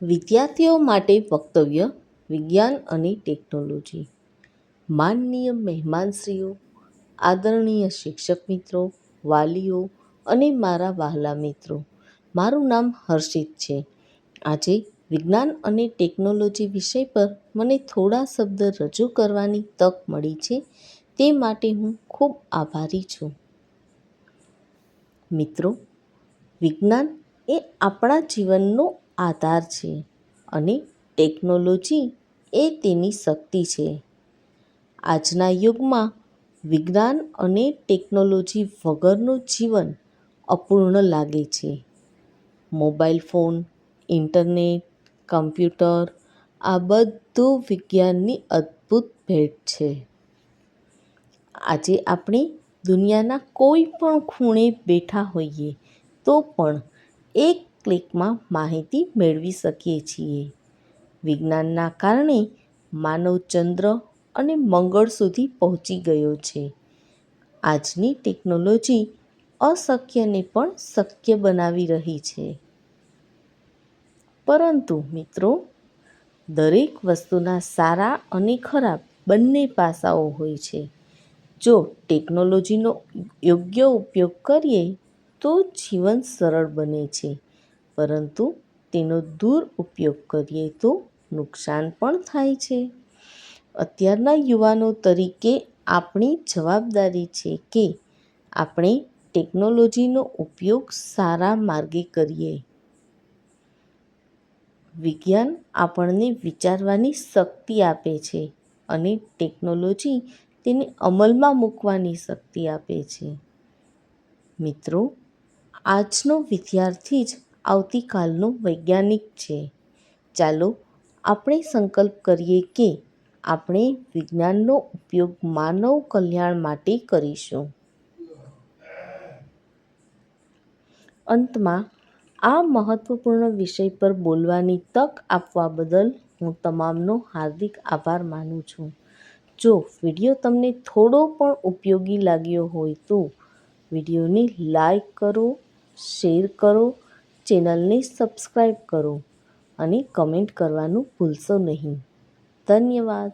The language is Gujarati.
વિદ્યાર્થીઓ માટે વક્તવ્ય વિજ્ઞાન અને ટેકનોલોજી. માનનીય મહેમાનશ્રીઓ, આદરણીય શિક્ષક મિત્રો, વાલીઓ અને મારા વહાલા મિત્રો, મારું નામ હર્ષિત છે. આજે વિજ્ઞાન અને ટેકનોલોજી વિષય પર મને થોડા શબ્દ રજૂ કરવાની તક મળી છે, તે માટે હું ખૂબ આભારી છું. મિત્રો, વિજ્ઞાન એ આપણા જીવનનો આધાર છે અને ટેકનોલોજી એ તેની શક્તિ છે. આજના યુગમાં વિજ્ઞાન અને ટેકનોલોજી વગરનું જીવન અપૂર્ણ લાગે છે. મોબાઈલ ફોન, ઇન્ટરનેટ, કમ્પ્યુટર આ બધું વિજ્ઞાનની અદ્ભુત ભેટ છે. આજે આપણે દુનિયાના કોઈ પણ ખૂણે બેઠા હોઈએ તો પણ એક ક્લિકમાં માહિતી મેળવી શકીએ છીએ. વિજ્ઞાનના કારણે માનવ ચંદ્ર અને મંગળ સુધી પહોંચી ગયો છે. આજની ટેકનોલોજી અશક્યને પણ શક્ય બનાવી રહી છે. પરંતુ મિત્રો, દરેક વસ્તુના સારા અને ખરાબ બંને પાસાઓ હોય છે. જો ટેકનોલોજીનો યોગ્ય ઉપયોગ કરીએ તો જીવન સરળ બને છે, પરંતુ તેનો દુરુપયોગ કરીએ તો નુકસાન પણ થાય છે. અત્યારના યુવાનો તરીકે આપણી જવાબદારી છે કે આપણે ટેકનોલોજીનો ઉપયોગ સારા માર્ગે કરીએ. વિજ્ઞાન આપણને વિચારવાની શક્તિ આપે છે અને ટેકનોલોજી તેને અમલમાં મૂકવાની શક્તિ આપે છે. મિત્રો, આજનો વિદ્યાર્થી જ આવતીકાલનો વૈજ્ઞાનિક છે. ચાલો આપણે સંકલ્પ કરીએ કે આપણે વિજ્ઞાનનો ઉપયોગ માનવ કલ્યાણ માટે કરીશું. અંતમાં, આ મહત્વપૂર્ણ વિષય પર બોલવાની તક આપવા બદલ હું તમામનો હાર્દિક આભાર માનું છું. જો વિડીયો તમને થોડો પણ ઉપયોગી લાગ્યો હોય તો વિડીયોને લાઈક કરો, શેર કરો, ચેનલને સબસ્ક્રાઈબ કરો અને કમેન્ટ કરવાનું ભૂલશો નહીં. ધન્યવાદ.